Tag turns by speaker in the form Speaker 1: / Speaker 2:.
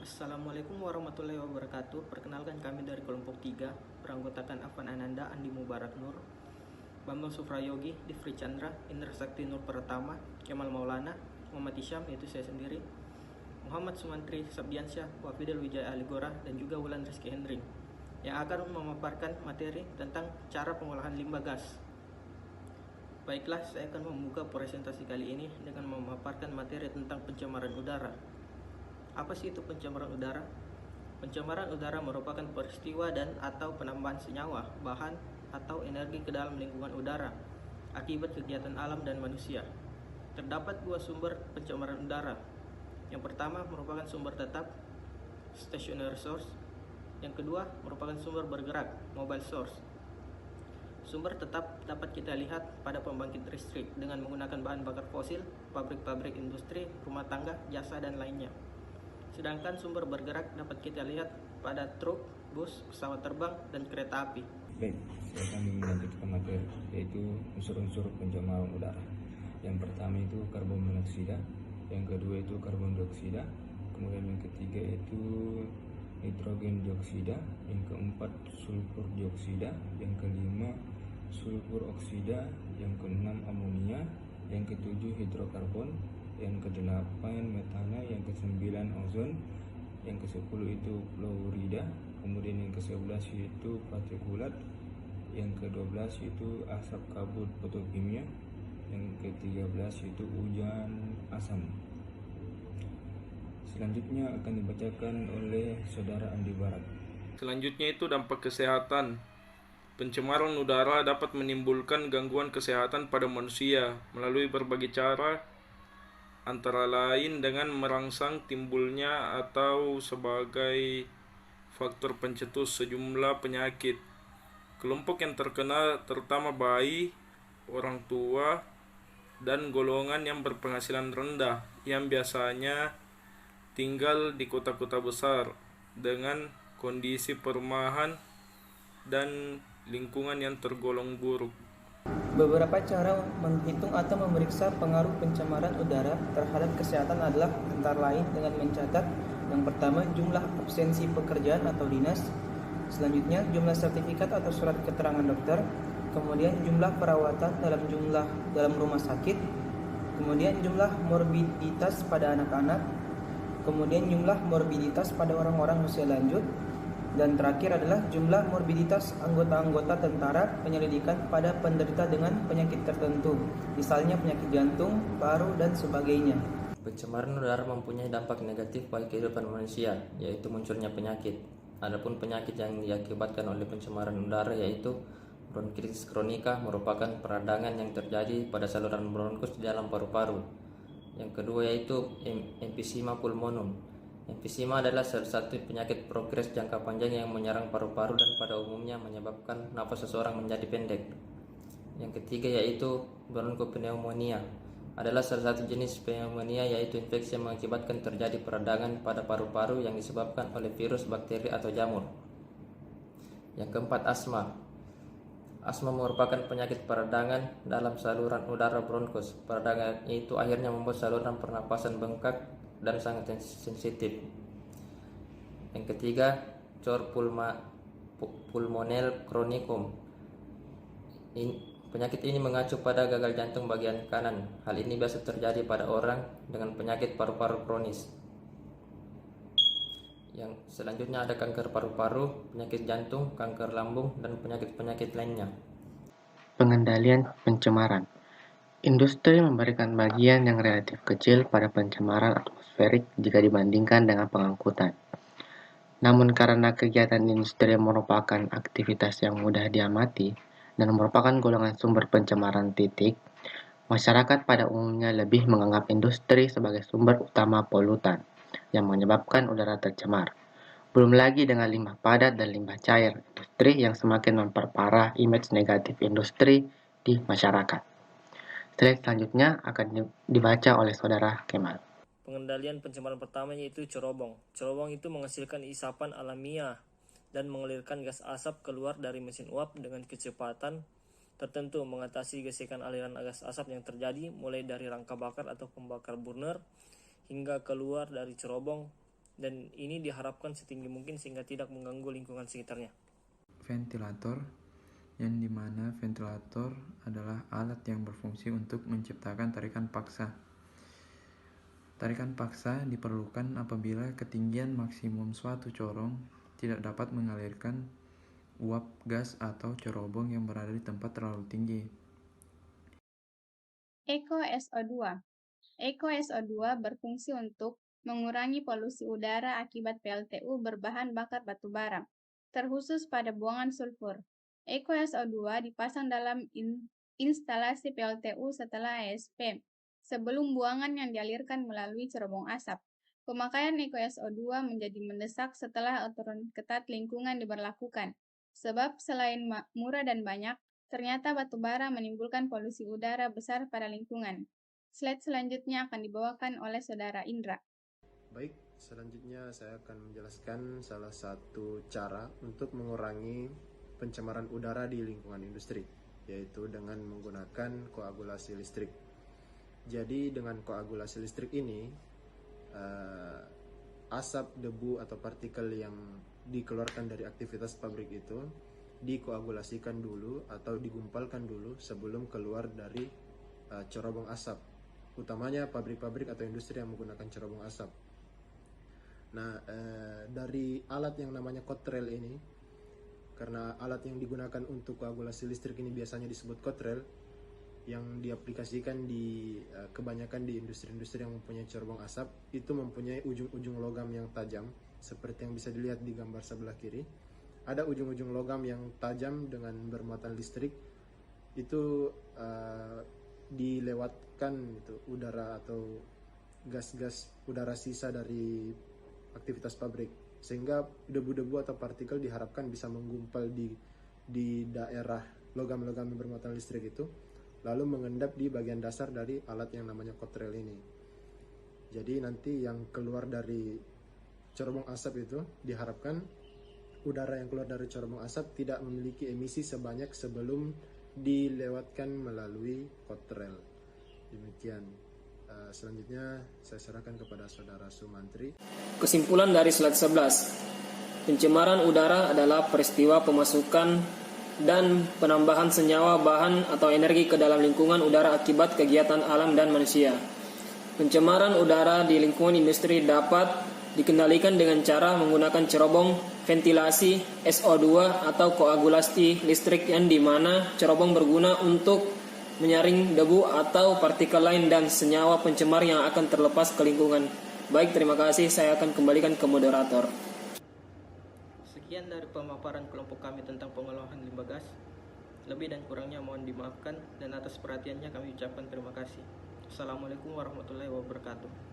Speaker 1: Assalamualaikum warahmatullahi wabarakatuh. Perkenalkan kami dari kelompok 3, beranggotakan Afan Ananda, Andi Mubarak Nur, Bambang Sufrayogi, Divri Chandra, Indra Sakti Nur Pratama, Kemal Maulana, Muhammad Isyam, yaitu saya sendiri, Muhammad Sumantri Sabdiansyah, Wafidel Wijaya Aligora, dan juga Wulan Rizky Hendring, yang akan memaparkan materi tentang cara pengolahan limbah gas. Baiklah, saya akan membuka presentasi kali ini dengan memaparkan materi tentang pencemaran udara. Apa sih itu pencemaran udara? Pencemaran udara merupakan peristiwa dan atau penambahan senyawa, bahan, atau energi ke dalam lingkungan udara akibat kegiatan alam dan manusia. Terdapat dua sumber pencemaran udara. Yang pertama merupakan sumber tetap, stationary source. Yang kedua merupakan sumber bergerak, mobile source. Sumber tetap dapat kita lihat pada pembangkit listrik dengan menggunakan bahan bakar fosil, pabrik-pabrik industri, rumah tangga, jasa, dan lainnya. Sedangkan sumber bergerak dapat kita lihat pada truk, bus, pesawat terbang, dan kereta api.
Speaker 2: Baik, saya akan melanjutkan materi yaitu unsur-unsur pencemaran udara. Yang pertama itu karbon monoksida, yang kedua itu karbon dioksida, kemudian yang ketiga itu nitrogen dioksida, yang keempat sulfur dioksida, yang kelima sulfur oksida, yang keenam amonia, yang ketujuh hidrokarbon, yang kedelapan metana, yang kesembilan ozon, yang ke-10 itu fluorida, kemudian yang ke-11 itu partikulat, yang ke-12 itu asap kabut fotokimia, yang ke-13 itu hujan asam. Selanjutnya akan dibacakan oleh saudara Andi Barat.
Speaker 3: Selanjutnya itu dampak kesehatan. Pencemaran udara dapat menimbulkan gangguan kesehatan pada manusia melalui berbagai cara, antara lain dengan merangsang timbulnya atau sebagai faktor pencetus sejumlah penyakit. Kelompok yang terkena terutama bayi, orang tua, dan golongan yang berpenghasilan rendah yang biasanya tinggal di kota-kota besar dengan kondisi perumahan dan lingkungan yang tergolong buruk.
Speaker 1: Beberapa cara menghitung atau memeriksa pengaruh pencemaran udara terhadap kesehatan adalah antara lain dengan mencatat yang pertama jumlah absensi pekerjaan atau dinas, selanjutnya jumlah sertifikat atau surat keterangan dokter, kemudian jumlah perawatan dalam rumah sakit, kemudian jumlah morbiditas pada anak-anak, kemudian jumlah morbiditas pada orang-orang usia lanjut, dan terakhir adalah jumlah morbiditas anggota-anggota tentara penyelidikan pada penderita dengan penyakit tertentu, misalnya penyakit jantung, paru, dan sebagainya.
Speaker 4: Pencemaran udara mempunyai dampak negatif bagi kehidupan manusia, yaitu munculnya penyakit. Adapun penyakit yang diakibatkan oleh pencemaran udara yaitu bronkitis kronika, merupakan peradangan yang terjadi pada saluran bronkus di dalam paru-paru. Yang kedua yaitu emphysema pulmonum. Emphysema adalah salah satu penyakit progres jangka panjang yang menyerang paru-paru dan pada umumnya menyebabkan napas seseorang menjadi pendek. Yang ketiga yaitu bronkopneumonia. Adalah salah satu jenis pneumonia yaitu infeksi yang mengakibatkan terjadi peradangan pada paru-paru yang disebabkan oleh virus, bakteri, atau jamur. Yang keempat asma. Asma merupakan penyakit peradangan dalam saluran udara bronkus. Peradangan itu akhirnya membuat saluran pernapasan bengkak dan sangat sensitif. Yang ketiga, cor pulmonel chronicum. Penyakit ini mengacu pada gagal jantung bagian kanan. Hal ini biasa terjadi pada orang dengan penyakit paru-paru kronis. Yang selanjutnya ada kanker paru-paru, penyakit jantung, kanker lambung, dan penyakit-penyakit lainnya.
Speaker 5: Pengendalian pencemaran. Industri memberikan bagian yang relatif kecil pada pencemaran atmosferik jika dibandingkan dengan pengangkutan. Namun karena kegiatan industri merupakan aktivitas yang mudah diamati dan merupakan golongan sumber pencemaran titik, masyarakat pada umumnya lebih menganggap industri sebagai sumber utama polutan yang menyebabkan udara tercemar. Belum lagi dengan limbah padat dan limbah cair industri yang semakin memperparah image negatif industri di masyarakat. Slide selanjutnya akan dibaca oleh saudara Kemal.
Speaker 6: Pengendalian pencemaran pertama yaitu cerobong. Cerobong itu menghasilkan isapan alamiah dan mengalirkan gas asap keluar dari mesin uap dengan kecepatan tertentu, mengatasi gesekan aliran gas asap yang terjadi mulai dari rangka bakar atau pembakar burner hingga keluar dari cerobong dan ini diharapkan setinggi mungkin sehingga tidak mengganggu lingkungan sekitarnya.
Speaker 2: Ventilator, yang dimana ventilator adalah alat yang berfungsi untuk menciptakan tarikan paksa. Tarikan paksa diperlukan apabila ketinggian maksimum suatu corong tidak dapat mengalirkan uap gas atau cerobong yang berada di tempat terlalu tinggi.
Speaker 7: ECO-SO2. ECO-SO2 berfungsi untuk mengurangi polusi udara akibat PLTU berbahan bakar batu bara, terkhusus pada buangan sulfur. ECO-SO2 dipasang dalam instalasi PLTU setelah ASP, sebelum buangan yang dialirkan melalui cerobong asap. Pemakaian ECO-SO2 menjadi mendesak setelah aturan ketat lingkungan diberlakukan, sebab selain murah dan banyak, ternyata batu bara menimbulkan polusi udara besar pada lingkungan. Slide selanjutnya akan dibawakan oleh Saudara Indra.
Speaker 8: Baik, selanjutnya saya akan menjelaskan salah satu cara untuk mengurangi pencemaran udara di lingkungan industri, yaitu dengan menggunakan koagulasi listrik. Jadi dengan koagulasi listrik ini, asap, debu, atau partikel yang dikeluarkan dari aktivitas pabrik itu dikoagulasikan dulu atau digumpalkan dulu sebelum keluar dari cerobong asap, utamanya pabrik-pabrik atau industri yang menggunakan cerobong asap. Nah, dari alat yang namanya kotrel ini, karena alat yang digunakan untuk koagulasi listrik ini biasanya disebut kotrel, yang diaplikasikan di kebanyakan di industri-industri yang mempunyai cerobong asap, itu mempunyai ujung-ujung logam yang tajam, seperti yang bisa dilihat di gambar sebelah kiri. Ada ujung-ujung logam yang tajam dengan bermuatan listrik, itu dilewatkan itu udara atau gas-gas udara sisa dari aktivitas pabrik, sehingga debu-debu atau partikel diharapkan bisa menggumpal di daerah logam-logam yang bermuatan listrik itu, lalu mengendap di bagian dasar dari alat yang namanya kotrel ini. Jadi nanti yang keluar dari cerobong asap itu diharapkan udara yang keluar dari cerobong asap tidak memiliki emisi sebanyak sebelum dilewatkan melalui kotrel. Demikian. Selanjutnya saya serahkan kepada Saudara Sumantri.
Speaker 6: Kesimpulan dari slide 11. Pencemaran udara adalah peristiwa pemasukan dan penambahan senyawa bahan atau energi ke dalam lingkungan udara akibat kegiatan alam dan manusia. Pencemaran udara di lingkungan industri dapat dikendalikan dengan cara menggunakan cerobong ventilasi SO2 atau koagulasi listrik, yang dimana cerobong berguna untuk menyaring debu atau partikel lain dan senyawa pencemar yang akan terlepas ke lingkungan. Baik, terima kasih. Saya akan kembalikan ke moderator.
Speaker 1: Sekian dari pemaparan kelompok kami tentang pengolahan limbah gas. Lebih dan kurangnya mohon dimaafkan, dan atas perhatiannya kami ucapkan terima kasih. Assalamualaikum warahmatullahi wabarakatuh.